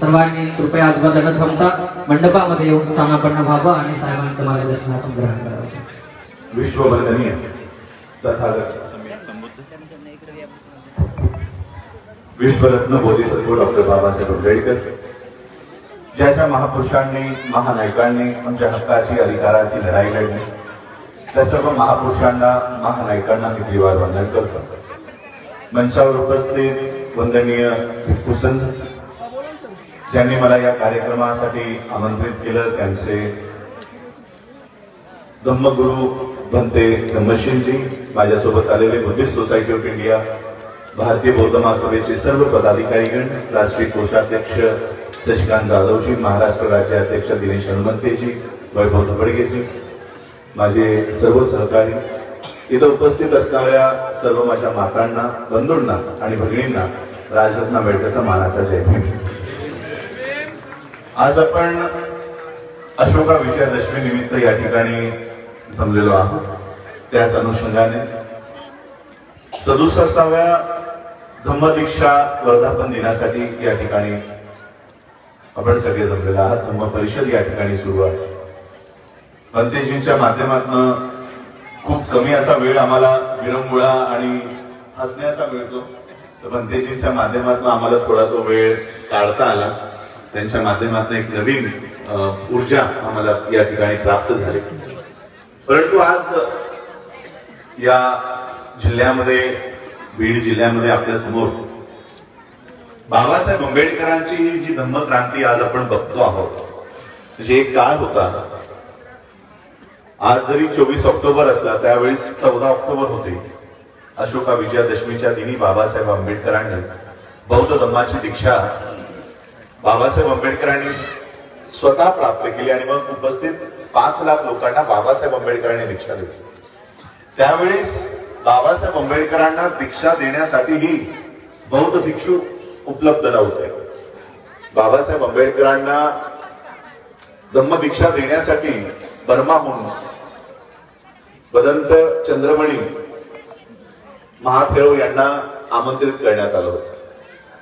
सर्वांनी कृपया आजबाजूला न थांबता मंडपामध्ये येऊन स्थानापन्न व्हावं आणि साहेबांचं मार्गदर्शन आपण ग्रहण करावं. विश्ववंदनीय तथागत विश्वरत्न बोधिसत्व डॉक्टर बाबासाहेब आंबेडकर, ज्याच्या महापुरुषांनी महानायकांनी आमच्या हक्काची अधिकाराची लढाई लढली, त्या सर्व महापुरुषांना महानायकांना मी त्रिवार वंदन करतो. मंचावर उपस्थित वंदनीय कुसंत, ज्यांनी मला या कार्यक्रमासाठी आमंत्रित केलं, त्यांचे धम्मगुरु भंते धम्मशीलजी, माझ्यासोबत आलेले बुद्धिस्ट सोसायटी ऑफ इंडिया, भारतीय बौद्ध महासभेचे सर्व पदाधिकारीगण, राष्ट्रीय कोषाध्यक्ष शशिकांत जाधवजी, महाराष्ट्र राज्य अध्यक्ष दिनेश हनुमंतेजी, वैभव धबडगेजी, माझे सर्व सहकारी, इथं उपस्थित असणाऱ्या सर्व माझ्या मातांना, बंधूंना आणि भगिनींना राजरत्न आंबेडकरचा मानाचा जय भीम. आज आपण अशोका विजयादशमी निमित्त या ठिकाणी जमलेलो आहोत. त्याच अनुषंगाने 67व्या धम्मदीक्षा वर्धापन दिनासाठी या ठिकाणी आपण सगळे जमलेले आहात. धम्म परिषद या ठिकाणी सुरू आहे. पंतेजींच्या माध्यमातून खूप कमी असा वेळ आम्हाला विरंगुळा आणि हसण्याचा मिळतो, तर पंतेजींच्या माध्यमातून आम्हाला थोडा तो वेळ काढता आला. त्यांच्या माध्यमातून एक नवीन ऊर्जा आम्हाला या ठिकाणी प्राप्त झाली. परंतु आज या जिल्ह्यामध्ये, बीड जिल्ह्यामध्ये आपल्या समोर बाबासाहेब आंबेडकरांची जी धम्मक्रांती आज आपण बघतो आहोत, म्हणजे एक काळ होता. आज जरी 24 ऑक्टोबर असला, त्यावेळी 14 ऑक्टोबर होते. अशोका विजयादशमीच्या दिनी बाबासाहेब आंबेडकरांनी बौद्ध धम्माची दीक्षा बाबासाहेब आंबेडकरांनी स्वतः प्राप्त केली आणि मग उपस्थित 5 लाख लोकांना बाबासाहेब आंबेडकरांनी दीक्षा दिली. त्यावेळेस बाबासाहेब आंबेडकरांना दीक्षा देण्यासाठीही बौद्ध भिक्षू उपलब्ध नव्हते. बाबासाहेब आंबेडकरांना धम्मदीक्षा देण्यासाठी बर्माहून बदंत चंद्रमणी महाथेरो यांना आमंत्रित करण्यात आलं होतं.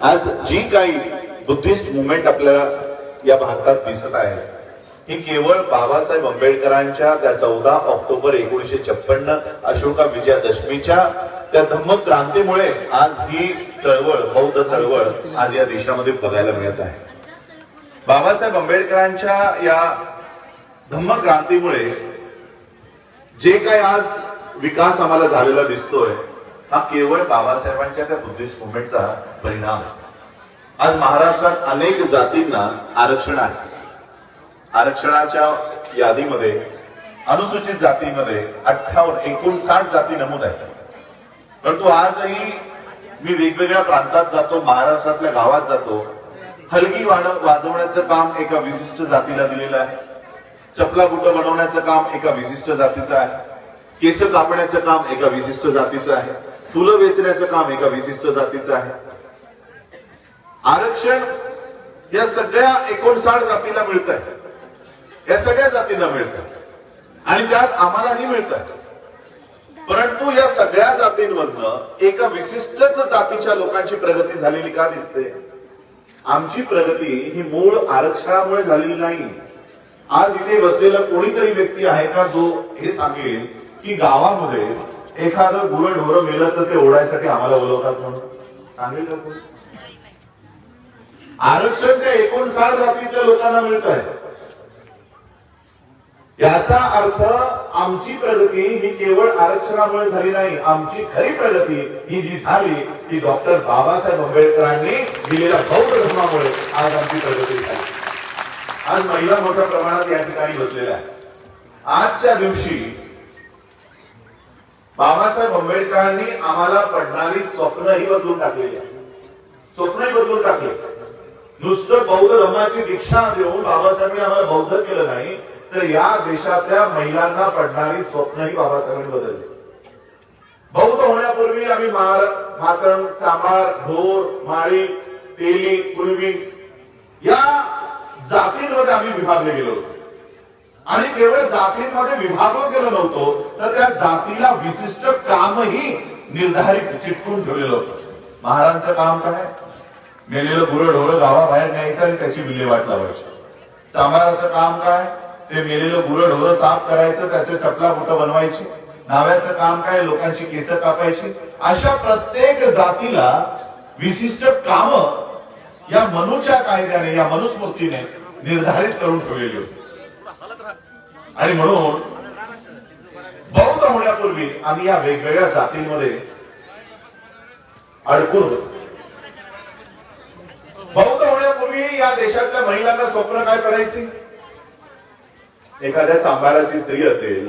आज जी काही बुद्धिस्ट मुवमेंट आपल्याला या भारतात दिसत आहे, ही केवळ बाबासाहेब आंबेडकरांच्या त्या 14 ऑक्टोबर 1956 अशोका विजयादशमीच्या त्या धम्मक्रांतीमुळे आज ही चळवळ, बौद्ध चळवळ आज या देशामध्ये बघायला मिळत आहे. बाबासाहेब आंबेडकरांच्या या धम्मक्रांतीमुळे जे काही आज विकास आम्हाला झालेला दिसतोय, हा केवळ बाबासाहेबांच्या त्या बुद्धिस्ट मुवमेंटचा परिणाम आहे. आज महाराष्ट्रात अनेक जातींना आरक्षण आहे. आरक्षणाच्या यादीमध्ये अनुसूचित जातीमध्ये 59 जाती नमूद आहेत. परंतु आजही मी वेगवेगळ्या प्रांतात जातो, महाराष्ट्रातल्या गावात जातो, हलगी वाजवण्याचं काम एका विशिष्ट जातीला दिलेलं आहे. चपला बुट बनवण्याचं काम एका विशिष्ट जातीचं आहे. केस कापण्याचं काम एका विशिष्ट जातीचं आहे. फुलं वेचण्याचं काम एका विशिष्ट जातीचं आहे. आरक्षण या सगळ्या 59 जातीला मिळत आहे. या सगळ्या जातींना मिळत आहे आणि त्यात आम्हालाही मिळत आहे. परंतु या सगळ्या जातींमधनं एका विशिष्टच जातीच्या लोकांची प्रगती झालेली का दिसते? आमची प्रगती ही मूळ आरक्षणामुळे झालेली नाही. आज इथे बसलेला कोणीतरी व्यक्ती आहे का जो हे सांगेल की गावामध्ये एखादं गुरंढोरं मेलं तर ते ओढायसाठी आम्हाला बोलवतात म्हणून? सांगेल का कोणी? आरक्षण त्या 59 जातीच्या लोकांना मिळत आहे. याचा अर्थ आमची प्रगती ही केवळ आरक्षणामुळे झाली नाही. आमची खरी प्रगती ही जी झाली ती डॉक्टर बाबासाहेब आंबेडकरांनी दिलेल्या बौद्ध धर्मामुळे आज आमची प्रगती झाली. आज महिला मोठ्या प्रमाणात या ठिकाणी बसलेल्या आहेत. आजच्या दिवशी बाबासाहेब आंबेडकरांनी आम्हाला पडणारी स्वप्नही बदलून टाकलेली आहेत. स्वप्नही बदलून टाकले. नुसतं बौद्ध धर्माची दीक्षा देऊन बाबासाहेबांनी आम्हाला बौद्ध केलं नाही, तर या देशातल्या महिलांना पडणारी स्वप्नही बाबासाहेबांनी बदलली. बौद्ध होण्यापूर्वी आम्ही मातंग, चांभार, ढोर, माळी, तेली, कुणबी या जातींमध्ये आम्ही विभागले गेलो होतो. आणि केवळ जातींमध्ये विभागलो गेलो नव्हतो, तर त्या जातीला विशिष्ट कामही निर्धारित चिटकून ठेवलेलं होतं. महाराजांचं काम काय? मेलेलं गुरं ढोरं गावाबाहेर न्यायचं आणि त्याची विल्हेवाट लावायची. चांभाराचं काम काय, ते मेलेलं गुरं ढोरं साफ करायचं, त्याचे चपला बुटं बनवायची. नाव्याचं काम काय, लोकांची केस कापायची. अशा प्रत्येक जातीला विशिष्ट काम या मनूच्या कायद्याने, या मनुस्मृतीने निर्धारित करून ठेवलेली होती. आणि म्हणून बौद्ध होण्यापूर्वी आम्ही या वेगवेगळ्या जातींमध्ये अडकून होतो. बौद्ध होण्यापूर्वी या देशातल्या महिलांना स्वप्न काय पडायची? एखाद्या चांभाराची स्त्री असेल,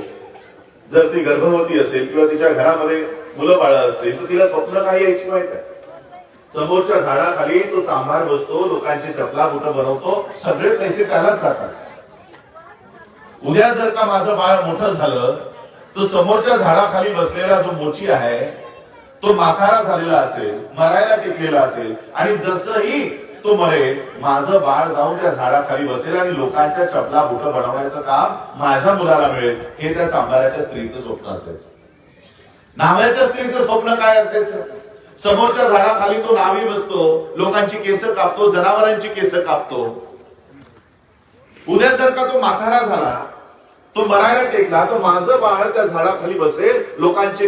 जर ती गर्भवती असेल किंवा तिच्या घरामध्ये मुलं बाळ असतील तर तिला स्वप्न काय यायची माहित आहे? समोरच्या झाडाखाली तो चांभार बसतो, लोकांचे चपला बुटं बनवतो, सगळे पैसे त्यालाच जातात. उद्या जर का माझं बाळ मोठं झालं तो समोरच्या झाडाखाली बसलेला जो मोची आहे तो म्हातारा झालेला असेल, मरायला टिकलेला असेल, आणि जसंही तो मरेल माझं बाळ जाऊन त्या झाडाखाली बसेल आणि लोकांच्या चपला बुटं बनवण्याचं काम माझ्या मुलाला मिळेल. हे त्या चांभाराच्या स्त्रीचं स्वप्न असायचं. नाव्याच्या स्त्रीचं स्वप्न काय असायचं? समोरच्या झाडाखाली तो नावी बसतो, लोकांची केस कापतो, जनावरांची केस कापतो. उद्या जर का तो म्हातारा झाला, तो मरायला टेकला, तर माझं बाळ त्या झाडाखाली बसेल, लोकांचे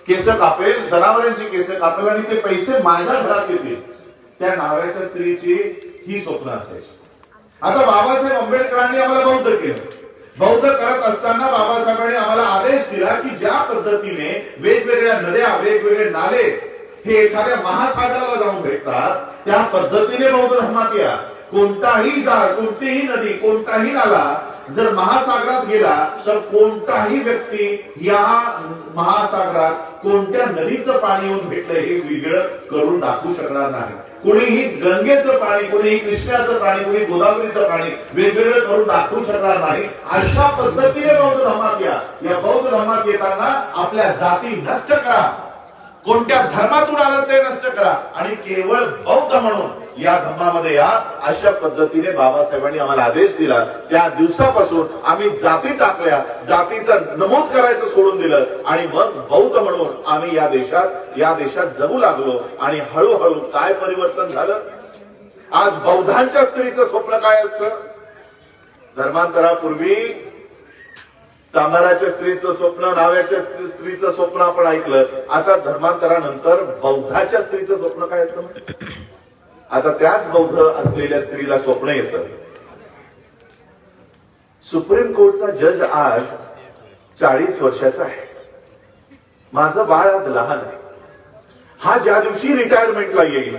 केस कापेल, जनावरांची केस कापेल आणि ते पैसे माझ्या घरात येतील. त्या नाव्याच्या स्त्रीची ही स्वप्न असायची. आता बाबासाहेब आंबेडकरांनी आम्हाला बौद्ध केलं. बौद्ध करत असताना बाबासाहेबांनी आम्हाला आदेश दिला की ज्या पद्धतीने वेगवेगळ्या नद्या, वेगवेगळे नाले हे एखाद्या महासागराला जाऊन भेटतात, त्या पद्धतीने बौद्ध धर्मात या. कोणताही जार, कोणतीही नदी, कोणताही नाला जर महासागरात गेला तर कोणताही व्यक्ती या महासागरात कोणत्या नदीचं पाणी येऊन भेटलं हे वेगळं करून दाखवू शकणार नाही. कोणीही गंगेचं पाणी, कोणीही कृष्णाचं पाणी, कोणी गोदावरीचं पाणी वेगवेगळं करून दाखवू शकणार नाही. अशा पद्धतीने बौद्ध धर्मात या. या बौद्ध धर्मात येताना आपल्या जाती नष्ट करा, कोणत्या धर्मातून आलं ते नष्ट करा आणि केवळ बौद्ध म्हणून या धर्मामध्ये या. अशा पद्धतीने बाबासाहेबांनी आम्हाला आदेश दिला. त्या दिवसापासून आम्ही जाती टाकल्या, जातीचं नमूद करायचं सोडून दिलं आणि मग बौद्ध म्हणून आम्ही या देशात जगू लागलो. आणि हळूहळू काय परिवर्तन झालं? आज बौद्धांच्या स्त्रीचं स्वप्न काय असतं? धर्मांतरापूर्वी चांभाराच्या स्त्रीचं स्वप्न, नाव्याच्या स्त्रीचं स्वप्न आपण ऐकलं. आता धर्मांतरानंतर बौद्धाच्या स्त्रीचं स्वप्न काय असतं? आता त्याच बौद्ध असलेल्या स्त्रीला स्वप्न येतं, सुप्रीम कोर्टचा जज आज 40 वर्षाचा आहे, माझं बाळ आज लहान आहे. हा ज्या दिवशी रिटायरमेंटला येईल,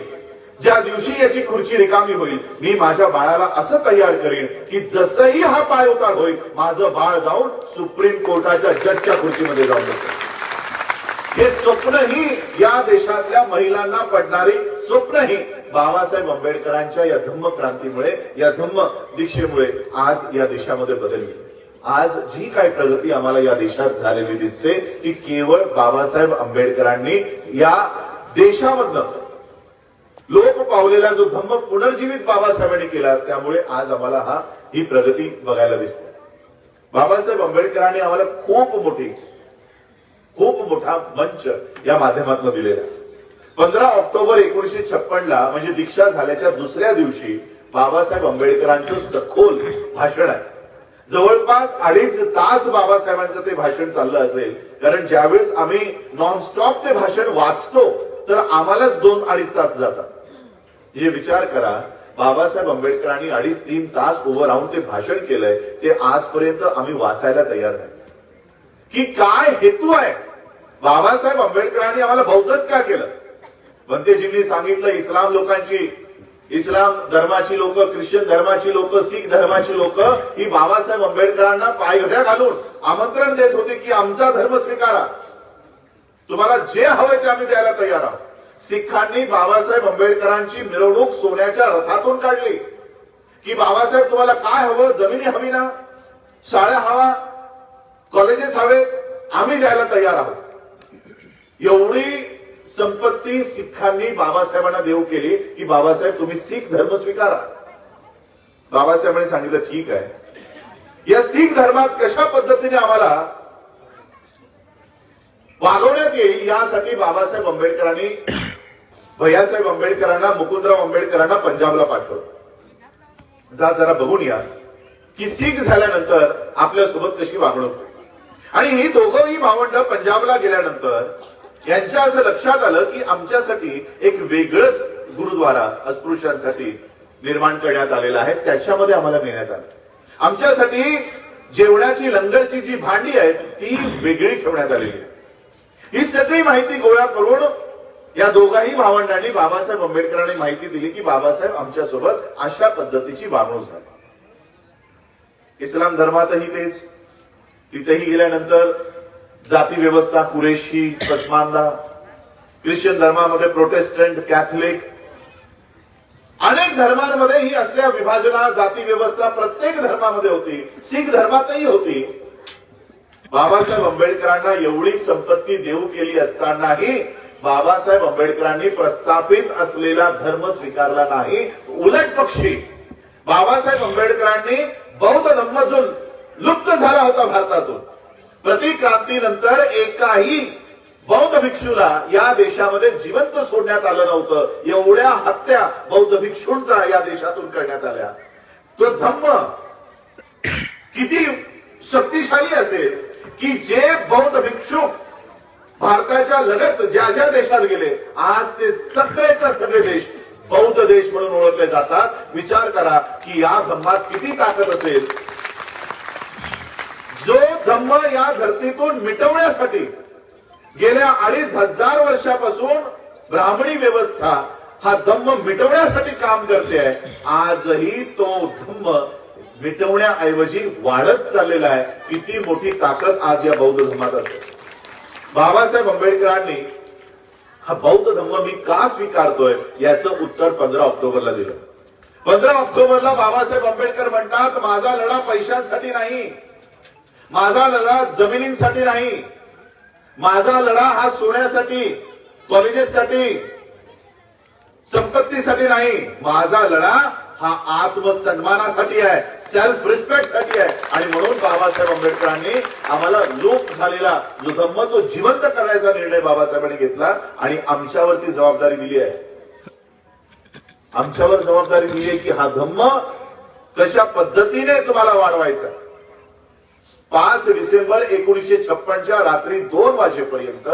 ज्या दिवशी याची खुर्ची रिकामी होईल, मी माझ्या बाळाला असं तयार करेन की जसंही हा पाय उतार होईल माझं बाळ जाऊन सुप्रीम कोर्टाच्या जजच्या खुर्चीमध्ये जाऊन बसेल. हे स्वप्नही या देशातल्या महिलांना पडणारी स्वप्नही बाबासाहेब आंबेडकरांच्या या धम्म क्रांतीमुळे, या धम्म दीक्षेमुळे आज या देशामध्ये बदलली. आज जी काय प्रगती आम्हाला या देशात झालेली दिसते ती केवळ बाबासाहेब आंबेडकरांनी या देशामधनं लोप पावलेला जो धम्म पुनर्जीवित बाबासाहेबांनी केला, त्यामुळे आज आम्हाला ही प्रगती बघायला दिसते. बाबासाहेब आंबेडकरांनी आम्हाला खूप मोठा मंच या माध्यमातून दिलेला. 15 ऑक्टोबर 1956 म्हणजे दीक्षा झाल्याच्या दुसऱ्या दिवशी बाबासाहेब आंबेडकरांचं सखोल भाषण आहे. जवळपास 2.5 तास बाबासाहेबांचं ते भाषण चाललं असेल. कारण ज्यावेळेस आम्ही नॉनस्टॉप ते भाषण वाचतो तर आम्हालाच 2-2.5 तास जातात. हे विचार करा, बाबासाहेब आंबेडकरांनी 2.5-3 तास उभं राहून ते भाषण केलंय, ते आजपर्यंत आम्ही वाचायला तयार नाही की काय हेतू आहे. बाबासाहेब आंबेडकरांनी आम्हाला बौद्धच का केलं? भंतेजींनी सांगितलं, इस्लाम धर्माची लोक, ख्रिश्चन धर्माची लोक, शीख धर्माची लोक ही बाबासाहेब आंबेडकरांना पायघड्या घालून आमंत्रण देत होते की आमचा धर्म स्वीकारा, तुम्हाला जे हवंय ते आम्ही द्यायला तयार आहोत. सिखांनी बाबासाहेब आंबेडकरांची मिरवणूक सोन्याच्या रथातून काढली की बाबासाहेब तुम्हाला काय हवं? जमिनी हवी ना, शाळा हवा, कॉलेजेस हवेत, आम्ही द्यायला तयार आहोत. एवढी संपत्ती सिखांनी बाबासाहेबांना देऊ केली की बाबासाहेब तुम्ही शीख धर्म स्वीकारा. बाबासाहेबांनी सांगितलं ठीक आहे. या शीख धर्मात कशा पद्धतीने आम्हाला वागवण्यात येईल यासाठी बाबासाहेब आंबेडकरांनी भैयासाहेब आंबेडकरांना, मुकुंदराव आंबेडकरांना पंजाबला पाठवलं. जा जरा बघून या की शीख झाल्यानंतर आपल्यासोबत कशी वागणूक होती. आणि ही दोघंही भावंड पंजाबला गेल्यानंतर यांच्या असं लक्षात आलं की आमच्यासाठी एक वेगळंच गुरुद्वारा अस्पृश्यांसाठी निर्माण करण्यात आलेला आहे, त्याच्यामध्ये आम्हाला नेण्यात आलं. आमच्यासाठी जेवणाची लंगरची जी भांडी आहेत ती वेगळी ठेवण्यात आलेली आहे. ही सगळी माहिती गोळा करून या दोघाही भावंडांनी बाबासाहेब आंबेडकरांनी माहिती दिली की बाबासाहेब आमच्यासोबत अशा पद्धतीची वागणूक झाली. इस्लाम धर्मातही तेच. तिथेही गेल्यानंतर जाती व्यवस्था कुरेशी, पसमानदा, ख्रिश्चन धर्मामध्ये प्रोटेस्टंट, कॅथलिक, अनेक धर्मांमध्ये ही असल्या विभाजना, जाती व्यवस्था प्रत्येक धर्मामध्ये होती. शीख धर्मातही होती. बाबासाहेब आंबेडकरांना एवढी संपत्ती देऊ केली असतानाही बाबासाहेब आंबेडकरांनी प्रस्थापित असलेला धर्म स्वीकारला नाही. उलट पक्षी बाबासाहेब आंबेडकरांनी बौद्ध धर्म जो लुप्त झाला होता भारतातून, प्रतिक्रांतीनंतर एकाही बौद्ध भिक्षूला या देशामध्ये जिवंत सोडण्यात आलं नव्हतं. एवढ्या हत्या बौद्ध भिक्षूंचा या देशातून करण्यात आल्या. तो धम्म किती शक्तिशाली असेल की जे बौद्ध भिक्षू भारताच्या लगत ज्या ज्या देशात गेले, आज ते सगळेच्या सगळे देश बौद्ध देश म्हणून ओळखले जातात. विचार करा की या धम्मात किती ताकद असेल. जो धम्म या धरतीतून मिटवण्यासाठी गेल्या 2500 वर्षापासून ब्राह्मणी व्यवस्था हा धम्म मिटवण्यासाठी काम करते आहे, आजही तो धम्म मिटवण्याऐवजी वाढत चाललेला आहे. किती मोठी ताकद आज या बौद्ध धर्मात असेल. बाबासाहेब आंबेडकरांनी हा बौद्ध धम्म मी का स्वीकारतोय याचं उत्तर 15 ऑक्टोबरला दिलं. 15 ऑक्टोबरला बाबासाहेब आंबेडकर म्हणतात, माझा लढा पैशांसाठी नाही, माझा लढा जमिनींसाठी नाही, माझा लढा हा सोन्यासाठी, कॉलेजेससाठी, संपत्तीसाठी नाही, माझा लढा हा आत्मसन्मानासाठी आहे, सेल्फ रिस्पेक्ट साठी आहे. आणि म्हणून बाबासाहेब आंबेडकरांनी आम्हाला लोप झालेला जो धम्म तो जिवंत करण्याचा निर्णय बाबासाहेबांनी घेतला आणि आमच्यावरती जबाबदारी दिली आहे. आमच्यावर जबाबदारी दिली आहे की हा धम्म कशा पद्धतीने तुम्हाला वाढवायचा. 5 डिसेंबर 1956च्या रात्री 2 वाजेपर्यंत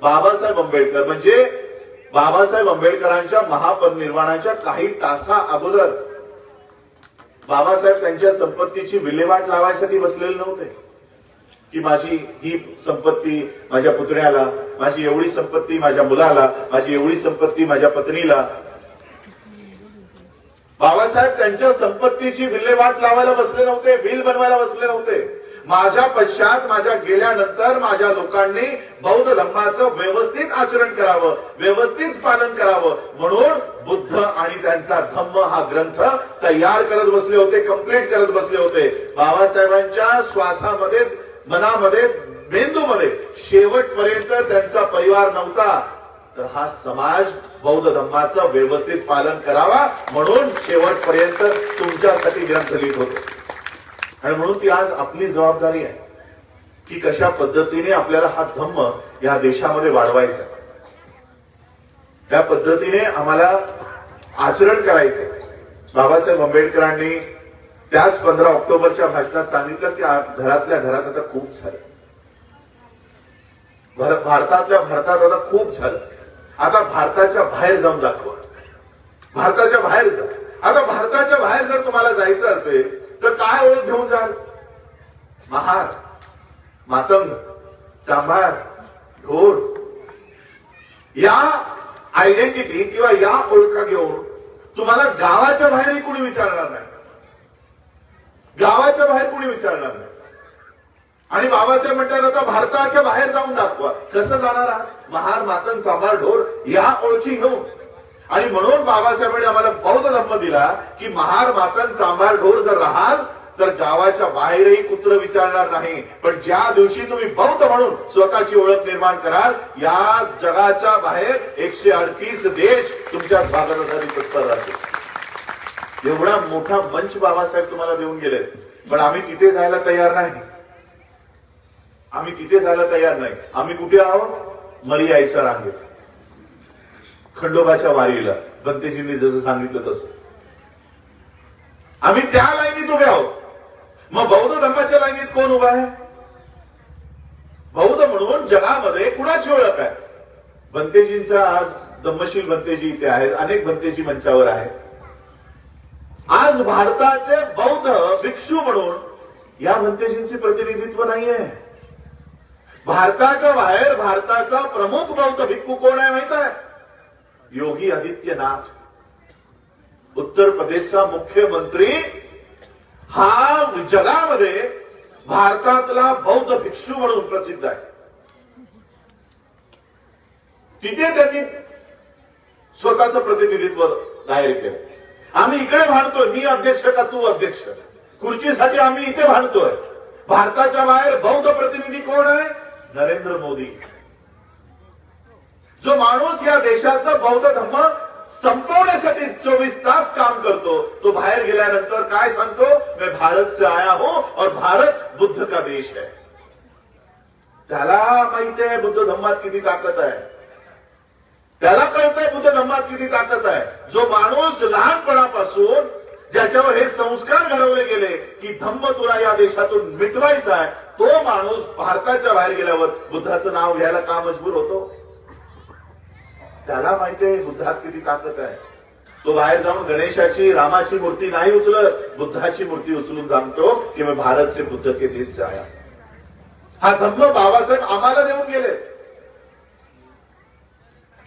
बाबासाहेब आंबेडकर म्हणजे बाबासाहेब आंबेडकरांच्या महापरिनिर्वाणाच्या काही तासा अगोदर बाबासाहेब त्यांच्या संपत्तीची विल्हेवाट लावायसाठी बसलेले नव्हते की माझी ही संपत्ती माझ्या पुतण्याला, माझी एवढी संपत्ती माझ्या मुलाला, माझी एवढी संपत्ती माझ्या पत्नीला. बाबासाहेब त्यांच्या संपत्तीची विल्हेवाट लावायला बसले नव्हते, बिल बनवायला बसले नव्हते. माझ्या पश्चात, माझ्या गेल्यानंतर माझ्या लोकांनी बौद्ध धर्माचं व्यवस्थित आचरण करावं, व्यवस्थित पालन करावं म्हणून बुद्ध आणि त्यांचा धम्म हा ग्रंथ तयार करत बसले होते, कंप्लीट करत बसले होते. बाबासाहेबांच्या श्वासामध्ये, मनामध्ये, मेंदूमध्ये शेवटपर्यंत त्यांचा परिवार नव्हता, तर हा समाज बौद्ध धम्माचं व्यवस्थित पालन करावा म्हणून शेवटपर्यंत तुमच्यासाठी ग्रंथ लिहित होते. आणि म्हणून ती आज आपली जबाबदारी आहे की कशा पद्धतीने आपल्याला हा धम्म या देशामध्ये वाढवायचा, त्या पद्धतीने आम्हाला आचरण करायचंय. बाबासाहेब आंबेडकरांनी त्याच 15 ऑक्टोबरच्या भाषणात सांगितलं की घरातल्या घरात आता खूप झालं, भारतातल्या भारतात आता खूप झालं, आता भारताच्या बाहेर जाऊन दाखवा, भारताच्या बाहेर जा. आता भारताच्या बाहेर जर तुम्हाला जायचं असेल तर काय ओळख घेऊन जाल? महार, मातंग, चांभार, ढोर या आयडेंटिटी किंवा या ओळखा घेऊन तुम्हाला गावाच्या बाहेरही कुणी विचारणार नाही, गावाच्या बाहेर कुणी विचारणार नाही. आणि बाबासाहेब म्हणतात आता भारताच्या बाहेर जाऊन दाखवा. कसं जाणार आहात? महार, मातंग, चांभार, ढोर या ओळखी घेऊन. आणि म्हणून बाबासाहेबांनी आम्हाला बौद्ध धम्म दिला की महार, मातंग, चांभार, ढोर जर राहाल तर गावाच्या बाहेरही कुत्र विचारणार नाही. पण ज्या दिवशी तुम्ही बौद्ध म्हणून स्वतःची ओळख निर्माण कराल, या जगाच्या बाहेर 138 देश तुमच्या स्वागतासाठी तत्पर राहतील. एवढा मोठा मंच बाबासाहेब तुम्हाला देऊन गेले, पण आम्ही तिथे जायला तयार नाही. आम्ही तिथे जायला तयार नाही. आम्ही कुठे आहोत? मर्यायच्या रांगेत. खंडोबाच्या वारीला बनतेजींनी जसं सांगितलं तसं आम्ही त्या लाईनीत उभे आहोत. मग बौद्ध धर्माच्या लाईनीत कोण उभा आहे? बौद्ध म्हणून जगामध्ये कुणाची ओळख आहे? बनतेजींचा आज धम्मशील बनतेजी इथे आहेत, अनेक बनतेजी मंचावर आहेत. आज भारताचे बौद्ध भिक्षू म्हणून या बनतेजींचे प्रतिनिधित्व नाहीये. भारताच्या बाहेर भारताचा प्रमुख बौद्ध भिक्खू कोण आहे माहित आहे? योगी आदित्यनाथ, उत्तर प्रदेशचा मुख्यमंत्री. हा जगामध्ये भारतातला बौद्ध भिक्षू म्हणून प्रसिद्ध आहे. तिथे त्यांनी स्वतःचं प्रतिनिधित्व जाहीर केलं. आम्ही इकडे भांडतोय, मी अध्यक्ष का तू अध्यक्ष, खुर्चीसाठी आम्ही इथे भांडतोय. भारताच्या बाहेर बौद्ध प्रतिनिधी कोण आहे? नरेंद्र मोदी. जो माणूस या देशातलं बौद्ध धर्म संपवण्यासाठी 24 तास काम करतो, तो बाहेर गेल्यानंतर काय सांगतो? मैं भारत से आया हूं और भारत बुद्ध का देश है. त्याला माहिती आहे बुद्ध धर्मात किती ताकद आहे. त्याला कळतंय बुद्ध धर्मात किती ताकद आहे. जो माणूस लहानपणापासून ज्याच्यावर हे संस्कार घडवले गेले की धम्म तुला या देशातून मिटवायचा आहे, तो माणूस भारताच्या बाहेर गेल्यावर बुद्धाचं नाव घ्यायला का मजबूर होतो? त्याला माहितीये बुद्धात किती ताकद आहे. तो बाहेर जाऊन गणेशाची रामाची मूर्ती नाही उचलत, बुद्धाची मूर्ती उचलून सांगतो की मैं भारत से बुद्ध के देश से आया. हा धम्म बाबासाहेब आम्हाला देऊन गेले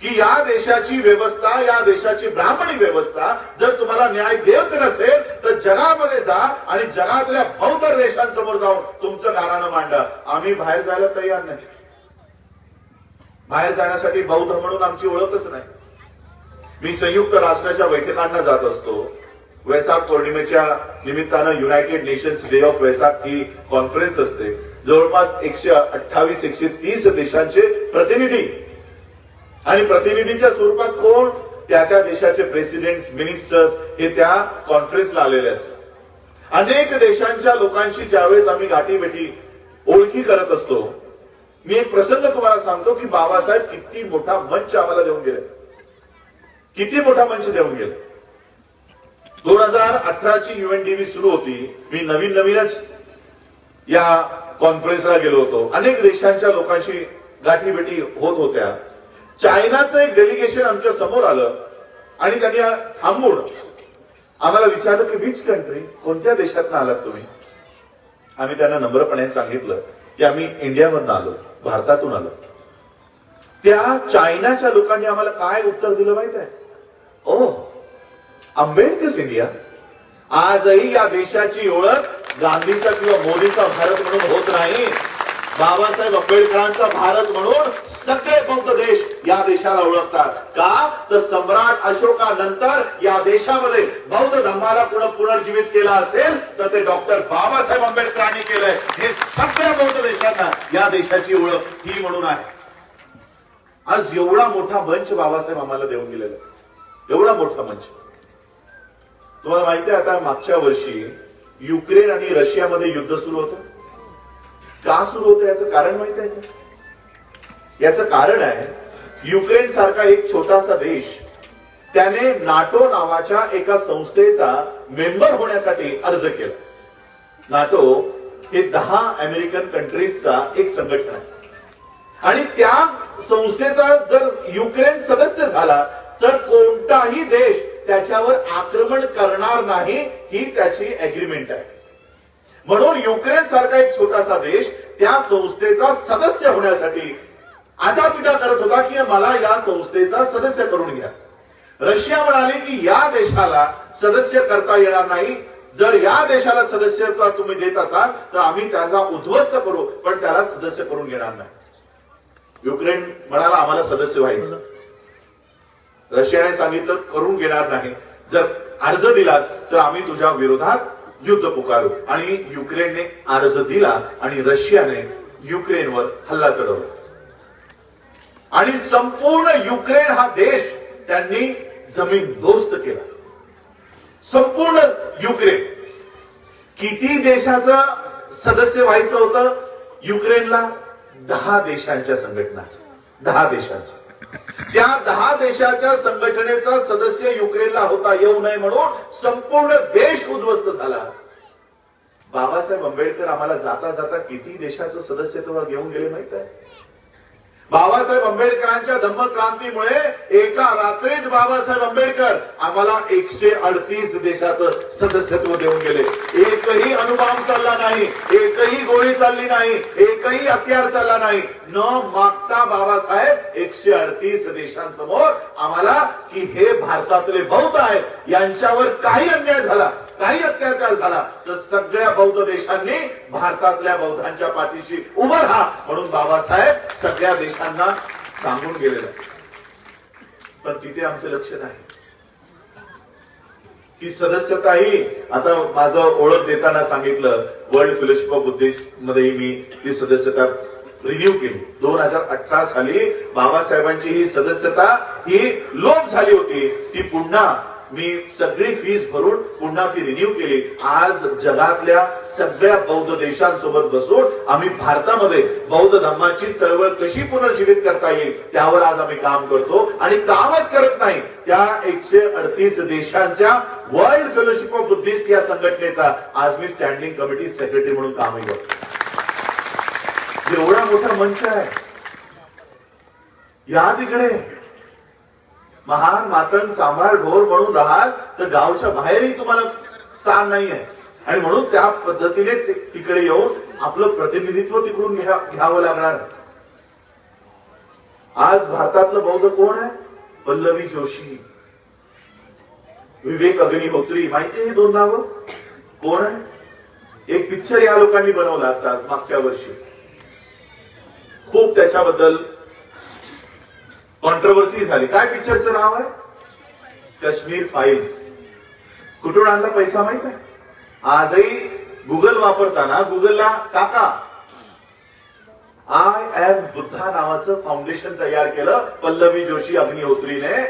की या देशाची व्यवस्था, या देशाची ब्राह्मणी व्यवस्था जर तुम्हाला न्याय देत नसेल तर जगामध्ये जा आणि जगातल्या बौद्ध देशांसमोर जाऊन तुमचं गाऱ्हाणं मांडा. आम्ही बाहेर जायला तयार नाही. बाहेर जाण्यासाठी बौद्ध म्हणून आमची ओळखच नाही. मी संयुक्त राष्ट्राच्या बैठकांना जात असतो. वैसाख पौर्णिमेच्या निमित्तानं United nations day of Vaisakh he conference असते. जवळपास 128-130 देशांचे प्रतिनिधी आणि प्रतिनिधींच्या स्वरूपात कोण? त्या त्या देशाचे प्रेसिडेंट्स, मिनिस्टर्स हे त्या कॉन्फरन्सला आलेले असतात. अनेक देशांच्या लोकांशी ज्यावेळेस आम्ही गाठीभेटी ओळखी करत असतो, मी एक प्रसंग तुम्हाला सांगतो की बाबासाहेब किती मोठा मंच आम्हाला देऊन गेले, किती मोठा मंच देऊन गेले. 2018ची UNDP सुरू होती. मी नवीनच या कॉन्फरन्सला गेलो होतो. अनेक देशांच्या लोकांशी गाठीभेटी होत होत्या. चायनाचं एक डेलिगेशन आमच्या समोर आलं आणि त्यांनी थांबून आम्हाला विचारलं की विच कंट्री, कोणत्या देशातून आलात तुम्ही? आम्ही त्यांना नम्रपणे सांगितलं की आम्ही इंडियामधून आलो, भारतातून आलो. त्या चायनाच्या लोकांनी आम्हाला काय उत्तर दिलं माहित आहे? ओ, आंबेडकर्स इंडिया. आजही या देशाची ओळख गांधीचा किंवा मोदीचा भारत म्हणून होत नाही, बाबासाहेब आंबेडकरांचा भारत म्हणून सगळे बौद्ध देश या देशाला ओळखतात. का तर सम्राट अशोकानंतर या देशामध्ये बौद्ध धर्माला पुनर्जीवित केला असेल तर ते डॉक्टर बाबासाहेब आंबेडकरांनी केलंय. हे सगळ्या बौद्ध देशांना या देशाची ओळख ही म्हणून आहे. आज एवढा मोठा मंच बाबासाहेब आम्हाला देऊन गेलेला, एवढा मोठा मंच. तुम्हाला माहिती आहे आता मागच्या वर्षी युक्रेन आणि रशियामध्ये युद्ध सुरू होतं. का सुरू होतं याचं कारण माहित आहे का? याचं कारण आहे युक्रेन सारखा एक छोटासा देश, त्याने नाटो नावाच्या एका संस्थेचा मेंबर होण्यासाठी अर्ज केला. नाटो हे 10 अमेरिकन कंट्रीजचा एक संघटना आहे आणि त्या संस्थेचा जर युक्रेन सदस्य झाला तर कोणताही देश त्याच्यावर आक्रमण करणार नाही, ही त्याची अग्रीमेंट आहे. म्हणून युक्रेन सारखा एक छोटासा देश त्या संस्थेचा सदस्य होण्यासाठी आटापिटा करत होता की मला या संस्थेचा सदस्य करून घ्या. रशिया म्हणाले की या देशाला सदस्य करता येणार नाही. जर या देशाला सदस्यत्व तुम्ही देत असाल तर आम्ही त्याचा उद्ध्वस्त करू, पण त्याला सदस्य करून घेणार नाही. युक्रेन म्हणाला आम्हाला सदस्य व्हायचं. रशियाने सांगितलं करून घेणार नाही. जर अर्ज दिलास तर आम्ही तुझ्या विरोधात युद्ध पुकारू. आणि युक्रेनने अर्ज दिला आणि रशियाने युक्रेनवर हल्ला चढवला आणि संपूर्ण युक्रेन हा देश त्यांनी जमीनदोस्त केला. संपूर्ण युक्रेन. किती देशाचं सदस्य व्हायचं होतं युक्रेनला? 10 देशांच्या संघटनाचं, 10 देशांचं. त्या 10 देशाच्या संघटनेचा सदस्य युक्रेनला होता, येऊ नये म्हणून संपूर्ण देश उद्ध्वस्त झाला. बाबासाहेब आंबेडकर आम्हाला जाता जाता किती देशाचं सदस्यत्व घेऊन गेले माहित आहे? बाबासाहेब आंबेडकरांच्या धम्मक्रांतीमुळे एका रात्रीत बाबासाहेब आंबेडकर आम्हाला 138 देशाचं सदस्यत्व देऊन गेले. एकही अणुबॉम्ब चालला नाही, एकही गोळी चालली नाही, एकही हत्यार चालला नाही. न मागता बाबासाहेब 138 देशांसमोर आम्हाला की हे भारतातले बौद्ध आहेत, यांच्यावर काही अन्याय झाला, काही अत्याचार झाला तर सगळ्या बौद्ध देशांनी भारतातल्या बौद्धांच्या पाठीशी उभं राहा म्हणून बाबासाहेब सगळ्या देशांना सांगून गेलेलं. पण तिथे आमचं लक्ष नाही. ती सदस्यताही आता माझं ओळख देताना सांगितलं, वर्ल्ड फेलोशिप ऑफ बुद्धिस्ट मध्ये मी ती सदस्यता रिन्यू केली. 2018 साली बाबासाहेबांची ही सदस्यता ही लोप झाली होती. ती पुन्हा मी सगळी फीस भरून पुन्हा ती रिन्यू केली. आज जगातल्या सगळ्या बौद्ध देशांसोबत बसून आम्ही भारतामध्ये बौद्ध धर्माची चळवळ कशी पुनर्जीवित करता येईल त्यावर आज आम्ही काम करतो. आणि कामच करत नाही, त्या 138 देशांच्या वर्ल्ड फेलोशिप ऑफ बुद्धिस्ट या संघटनेचा आज मी स्टँडिंग कमिटी सेक्रेटरी म्हणून कामही करतो. एवढा मोठा मंच आहे. या तिकडे महान मातंग सांभाळ ढोर म्हणून राहाल तर गावच्या बाहेरही तुम्हाला स्थान नाही आहे. आणि म्हणून त्या पद्धतीने तिकडे येऊन आपलं प्रतिनिधित्व तिकडून घ्यावं लागणार. आज भारतातलं बौद्ध कोण आहे? पल्लवी जोशी, विवेक अग्निहोत्री. माहिती आहे हे दोन नावं कोण आहे? एक पिक्चर या लोकांनी बनवला आता मागच्या वर्षी, खूप त्याच्याबद्दल कॉन्ट्रोवर्सी झाली. काय पिक्चरचं नाव आहे? काश्मीर फाईल्स. कुठून आणला पैसा माहित आहे? आजही गुगल वापरताना गुगलला टाका आय एम बुद्धा नावाचं फाउंडेशन तयार केलं पल्लवी जोशी अग्निहोत्रीने.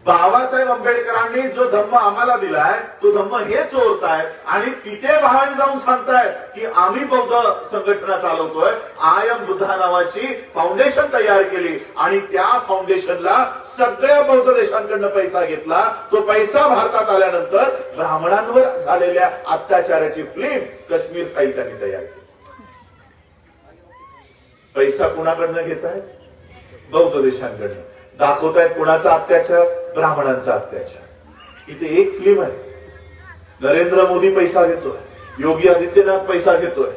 बाबासाहेब आंबेडकरांनी जो धम्म आम्हाला दिलाय तो धम्म हे चोरतायत आणि तिथे बाहेर जाऊन सांगतायत की आम्ही बौद्ध संघटना चालवतोय. आय एम बुद्धा नावाची फाउंडेशन तयार केली आणि त्या फाउंडेशनला सगळ्या बौद्ध देशांकडनं पैसा घेतला. तो पैसा भारतात आल्यानंतर ब्राह्मणांवर झालेल्या अत्याचाराची फिल्म काश्मीर फाईल त्यांनी तयार केली. पैसा कुणाकडनं घेत आहे? बौद्ध देशांकडनं. दाखवतायत कुणाचा अत्याचार? ब्राह्मणांचा अत्याचार. इथे एक फिल्म आहे. नरेंद्र मोदी पैसा घेतोय, योगी आदित्यनाथ पैसा घेतोय,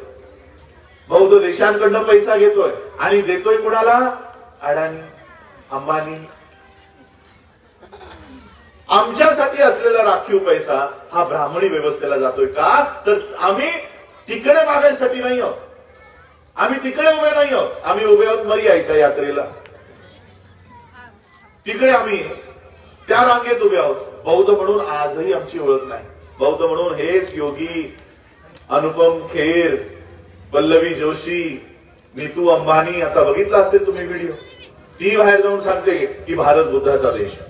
बौद्ध देशांकडनं पैसा घेतोय आणि देतोय कुणाला? अडाणी, अंबानी. आमच्यासाठी असलेला राखीव पैसा हा ब्राह्मणी व्यवस्थेला जातोय. का तर आम्ही तिकडे मागायसाठी नाही आहोत, आम्ही तिकडे उभे नाही आहोत. आम्ही उभे आहोत मरियाईच्या यात्रेला, तिकडे आम्ही त्या रांगेत उभे आहोत. बौद्ध म्हणून आजही आमची ओळख नाही. बौद्ध म्हणून हेच योगी, अनुपम खेर, पल्लवी जोशी, नीतू अंबानी. आता बघितला असेल तुम्ही व्हिडिओ, ती बाहेर जाऊन सांगते की भारत बुद्धाचा देश आहे.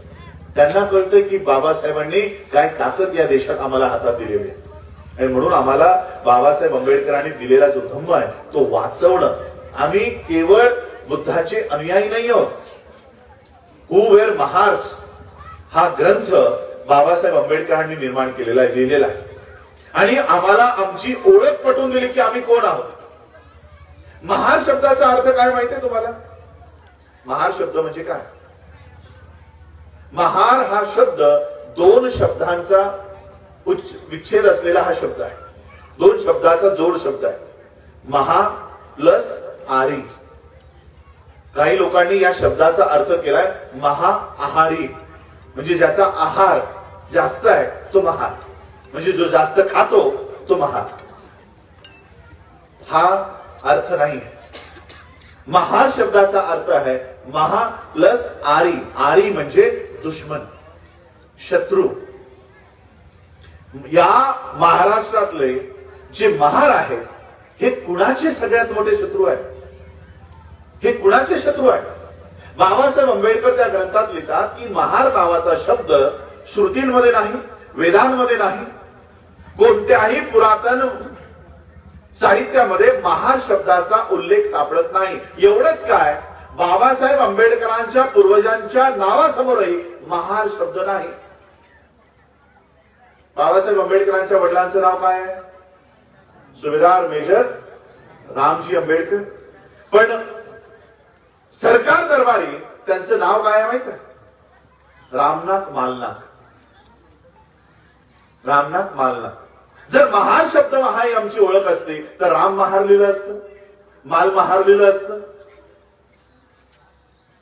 त्यांना कळतंय की बाबासाहेबांनी काय ताकद या देशात आम्हाला हातात दिलेली आहे. आणि म्हणून आम्हाला बाबासाहेब आंबेडकरांनी दिलेला जो धम्म आहे तो वाचवणं. आम्ही केवळ बुद्धाचे अनुयायी नाही आहोत. हू वेअर महार्स हा ग्रंथ बाबासाहेब आंबेडकरांनी निर्माण केलेला आहे, लिहिलेला आहे. आणि आम्हाला आमची ओळख पटवून दिली की आम्ही कोण आहोत. महार शब्दाचा अर्थ काय माहितीये तुम्हाला? महार शब्द म्हणजे काय? महार हा शब्द 2 शब्दांचा विच्छेद असलेला हा शब्द आहे. 2 शब्दाचा जोड शब्द आहे. महा प्लस आरी. काही लोकांनी या शब्दाचा अर्थ केलाय महा आहारी, म्हणजे ज्याचा आहार जास्त आहे तो महार, म्हणजे जो जास्त खातो तो महार. हा अर्थ नाही. महार शब्दाचा अर्थ आहे महा प्लस आरी. आरी म्हणजे दुश्मन, शत्रू. या महाराष्ट्रातले जे महार आहेत हे कुणाचे सगळ्यात मोठे शत्रू आहेत? हे कुणाचे शत्रू आहेत? बाबासाहेब आंबेडकर त्या ग्रंथात लिहितात की महार नावाचा शब्द श्रुतींमध्ये नाही, वेदांमध्ये नाही, कोणत्याही पुरातन साहित्यामध्ये महार शब्दाचा उल्लेख सापडत नाही. एवढंच काय, बाबासाहेब आंबेडकरांच्या पूर्वजांच्या नावासमोरही महार शब्द नाही. बाबासाहेब आंबेडकरांच्या वडिलांचं नाव काय आहे? सुभेदार मेजर रामजी आंबेडकर. पण सरकार दरबारी त्यांचं नाव काय आहे माहित आहे? रामनाथ मालनाथ. रामनाथ मालनाथ. जर महार शब्द ही आमची ओळख असते तर राम महार लिहिलं असतं, माल महार लिहिलं असतं.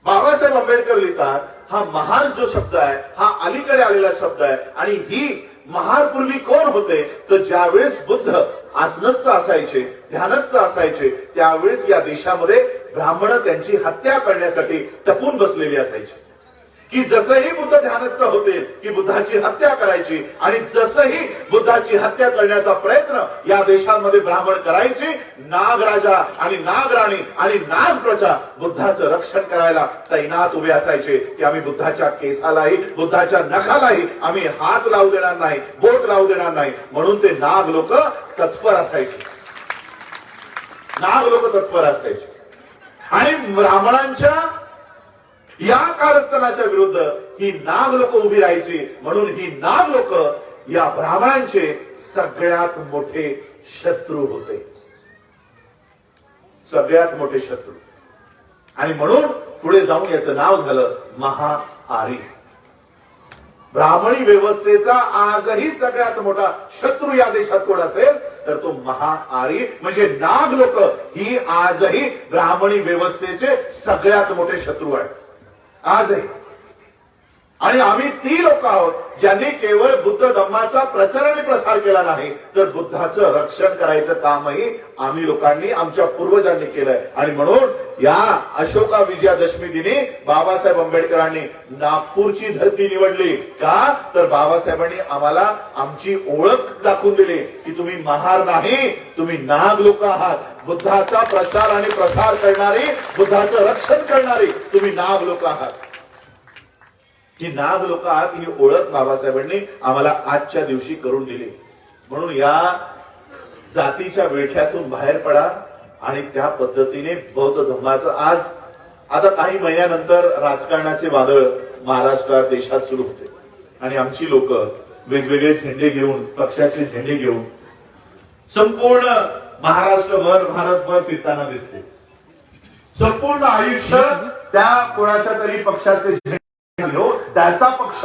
बाबासाहेब आंबेडकर लिहितात हा महार जो शब्द आहे हा अलीकडे आलेला शब्द आहे. आणि ही महार पूर्वी कोण होते? तर ज्यावेळेस बुद्ध आसनस्थ असायचे, ध्यानस्थ असायचे, त्यावेळेस या देशामध्ये ब्राह्मण त्यांची हत्या करण्यासाठी टपून बसलेली असायची. की जसंही बुद्ध ध्यानस्थ होते की बुद्धाची हत्या करायची, आणि जसंही बुद्धाची हत्या करण्याचा प्रयत्न या देशांमध्ये ब्राह्मण करायचे, नागराजा आणि नागराणी आणि नाग प्रजा बुद्धाचं रक्षण करायला तैनात उभे असायचे की आम्ही बुद्धाच्या केसालाही, बुद्धाच्या नखालाही आम्ही हात लावू देणार नाही, बोट लावू देणार नाही. म्हणून ते नाग लोक तत्पर असायचे. नाग लोक तत्पर असायचे. आणि ब्राह्मणांच्या या कारस्थानाच्या विरुद्ध ही नाग लोक उभी राहायची. म्हणून ही नाग लोक या ब्राह्मणांचे सगळ्यात मोठे शत्रू होते, सगळ्यात मोठे शत्रू. आणि म्हणून पुढे जाऊन याचं नाव झालं महाआरी. ब्राह्मणी व्यवस्थेचा आजही सगळ्यात मोठा शत्रू या देशात कोण असेल तर तो महाआरी म्हणजे नाग लोक ही आजही ब्राह्मणी व्यवस्थेचे सगळ्यात मोठे शत्रू आहेत आजही. आणि आम्ही ती लोक आहोत ज्यांनी केवळ बुद्ध धम्माचा प्रचार आणि प्रसार केला नाही तर बुद्धाचं रक्षण करायचं कामही आम्ही लोकांनी, आमच्या पूर्वजांनी केलंय. आणि म्हणून या अशोका विजयादशमी दिनी बाबासाहेब आंबेडकरांनी नागपूरची धरती निवडली. का तर बाबासाहेबांनी आम्हाला आमची ओळख दाखवून दिली की तुम्ही महार नाही, तुम्ही नाग लोक आहात. बुद्धाचा प्रचार आणि प्रसार करणारी, बुद्धाचं रक्षण करणारी तुम्ही नाग लोक आहात. ही नाग लोक आहात ही ओळख बाबासाहेबांनी आम्हाला आजच्या दिवशी करून दिली. म्हणून या जातीच्या विळख्यातून बाहेर पडा आणि त्या पद्धतीने बौद्ध धम्माचं आज आता काही महिन्यानंतर राजकारणाचे वादळ महाराष्ट्रात देशात सुरू होते आणि आमची लोक वेगवेगळे झेंडे घेऊन, पक्षाचे झेंडे घेऊन संपूर्ण महाराष्ट्रभर, भारतभर फिरताना दिसते. संपूर्ण आयुष्य त्या कोणाच्या तरी पक्षाचे झेंडे घेऊन त्याचा पक्ष